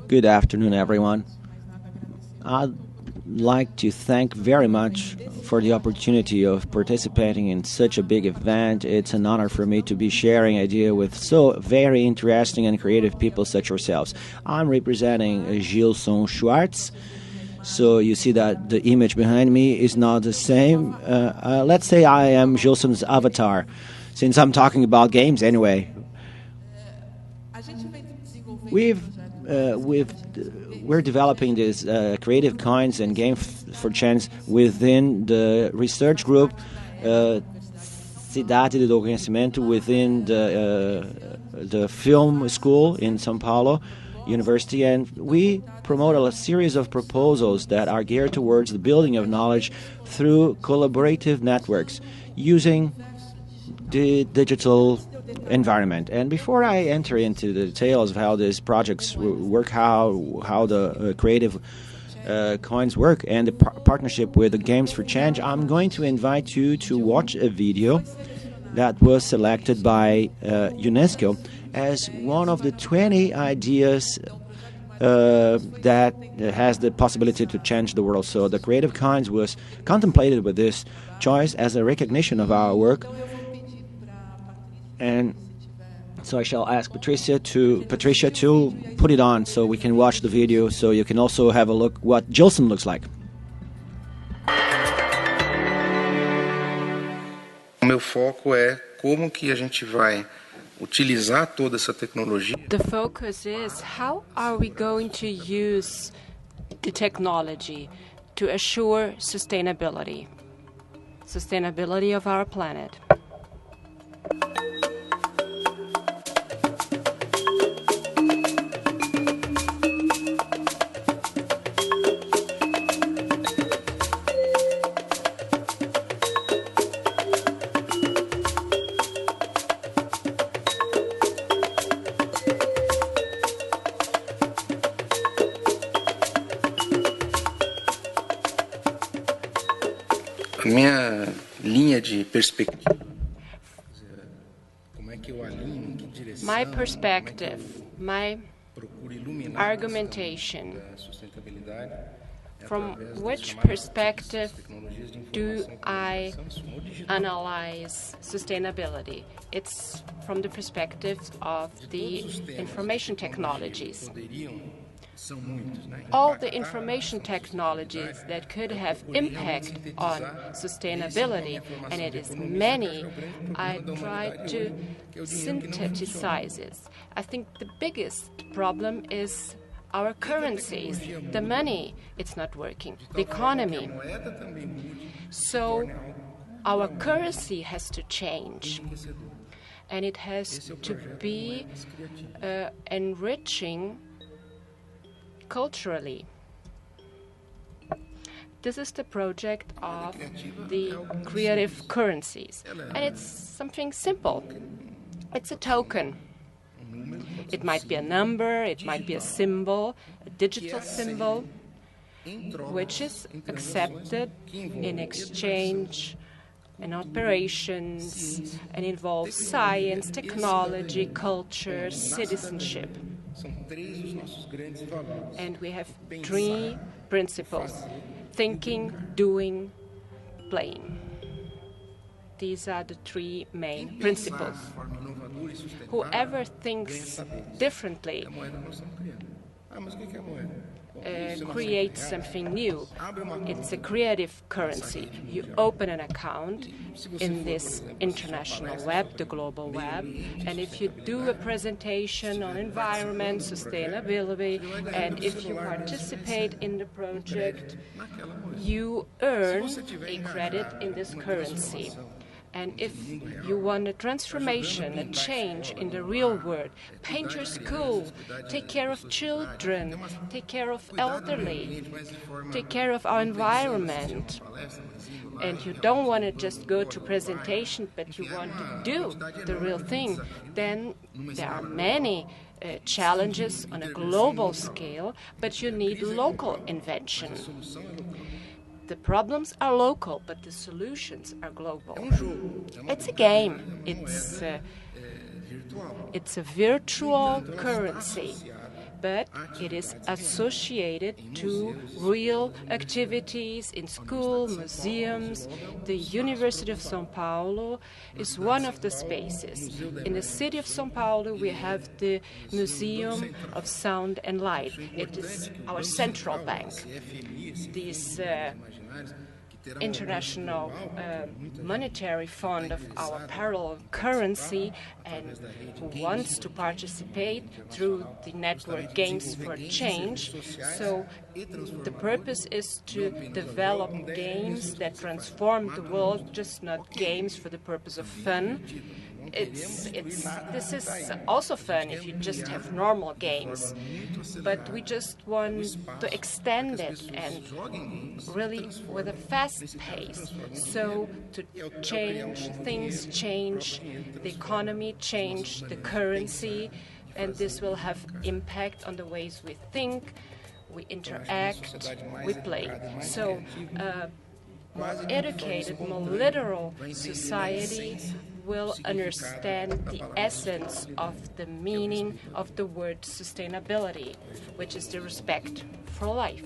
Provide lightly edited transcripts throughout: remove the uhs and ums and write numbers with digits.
Good afternoon, everyone. I'd like to thank very much for the opportunity of participating in such a big event. It's an honor for me to be sharing idea with so very interesting and creative people such yourselves. I'm representing Gilson Schwartz. So you see that the image behind me is not the same. Let's say I am Gilson's avatar, since I'm talking about games anyway. We're developing these creative coins and game for chance within the research group Cidade do Conhecimento within the film school in São Paulo University, and we promote a series of proposals that are geared towards the building of knowledge through collaborative networks using the digital environment. And before I enter into the details of how these projects work, how the creative coins work, and the partnership with the Games for Change, I'm going to invite you to watch a video that was selected by UNESCO as one of the 20 ideas that has the possibility to change the world. So the creative coins was contemplated with this choice as a recognition of our work. And so I shall ask Patricia to put it on so we can watch the video, so you can also have a look what Gilson looks like. O meu foco é como que a gente vai utilizar toda essa tecnologia. The focus is how are we going to use the technology to assure sustainability of our planet. Minha linha de perspectiva, como é que eu alinho, que direção, my perspective, my argumentation, from which perspective do I analyze sustainability? It's from the perspective of the information technologies. All the information technologies that could have impact on sustainability, and it is many, I try to synthesize it. I think the biggest problem is our currencies, the money, it's not working, the economy. So our currency has to change, and it has to be enriching culturally. This is the project of the creative currencies, and it's something simple. It's a token. It might be a number, it might be a symbol, a digital symbol, which is accepted in exchange and operations and involves science, technology, culture, citizenship. And we have three principles: thinking, doing, playing. These are the three main principles. Whoever thinks differently creates something new. It's a creative currency. You open an account in this international web, the global web, and if you do a presentation on environment, sustainability, and if you participate in the project, you earn a credit in this currency. And if you want a transformation, a change in the real world, paint your school, take care of children, take care of elderly, take care of our environment, and you don't want to just go to presentation, but you want to do the real thing, then there are many challenges on a global scale, but you need local invention. The problems are local, but the solutions are global. It's a game. It's a virtual currency. but it is associated to real activities in school, museums. The University of São Paulo is one of the spaces. In the city of São Paulo, we have the Museum of Sound and Light. It is our central bank. This international monetary fund of our parallel currency, and who wants to participate through the network Games for Change. So the purpose is to develop games that transform the world, just not games for the purpose of fun. This is also fun if you just have normal games, but we just want to extend it and really with a fast pace. So to change things, change the economy, change the currency, and this will have impact on the ways we think, we interact, we play. So more educated, more literal society will understand the essence of the meaning of the word sustainability, which is the respect for life.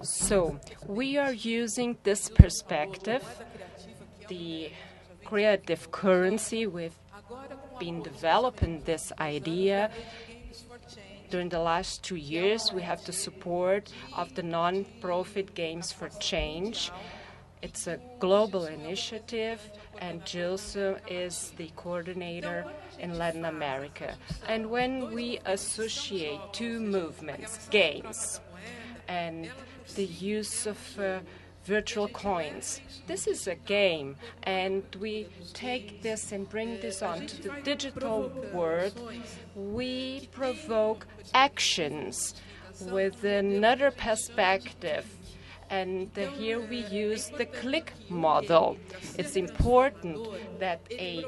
So we are using this perspective, the creative currency. We've been developing this idea. During the last 2 years, we have the support of the non-profit Games for Change. It's a global initiative, and Gilson is the coordinator in Latin America. And when we associate two movements, games and the use of virtual coins, this is a game, and we take this and bring this on to the digital world, we provoke actions with another perspective. And here we use the click model. It's important that a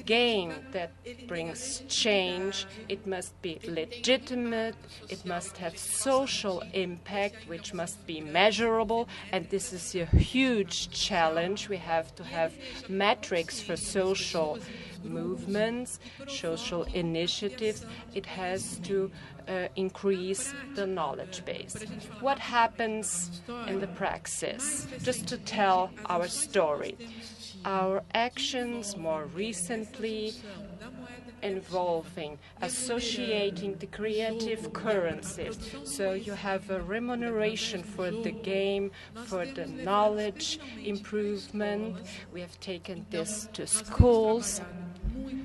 game that brings change, it must be legitimate, it must have social impact, which must be measurable, and this is a huge challenge. We have to have metrics for social movements, social initiatives. It has to increase the knowledge base. What happens in the praxis? Just to tell our story. Our actions more recently involving associating the creative currencies. So you have a remuneration for the game, for the knowledge improvement. We have taken this to schools.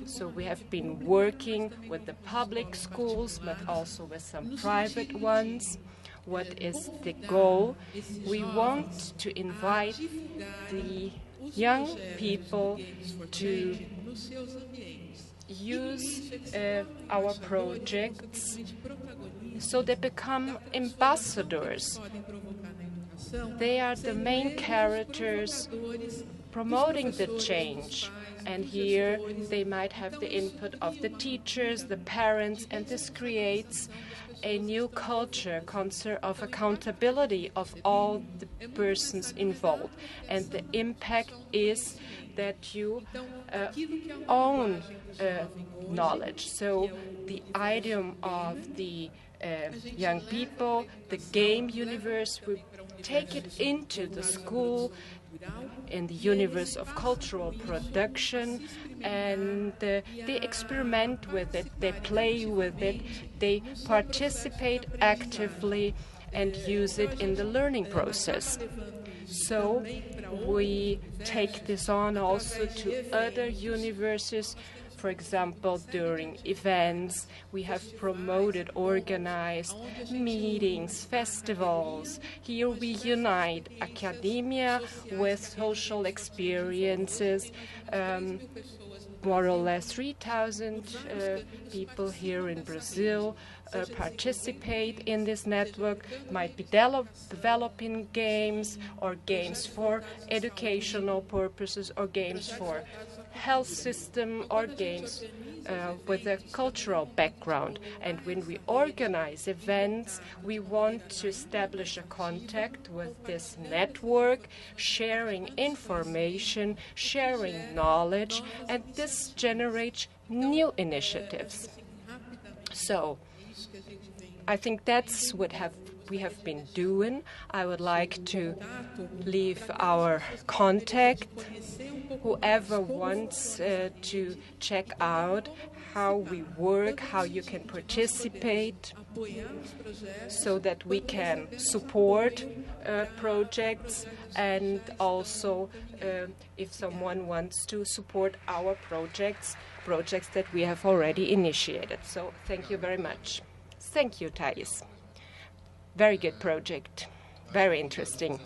So we have been working with the public schools, but also with some private ones. What is the goal? We want to invite the young people to use our projects so they become ambassadors. They are the main characters promoting the change. And here they might have the input of the teachers, the parents, and this creates a new culture of accountability of all the persons involved. And the impact is that you own knowledge. So the idiom of the young people, the game universe, we take it into the school, in the universe of cultural production, and they experiment with it, they play with it, they participate actively and use it in the learning process. So we take this on also to other universes. For example, during events, we have promoted, organized meetings, festivals. Here we unite academia with social experiences. more or less 3,000 people here in Brazil participate in this network, might be developing games or games for educational purposes or games for health system or games with a cultural background. And when we organize events, we want to establish a contact with this network, sharing information, sharing knowledge, and this generates new initiatives. So I think that's what we have been doing. I would like to leave our contact. Whoever wants to check out how we work, how you can participate, so that we can support projects, and also if someone wants to support our projects that we have already initiated. So thank you very much. Thank you, Thais. Very good project. Very interesting.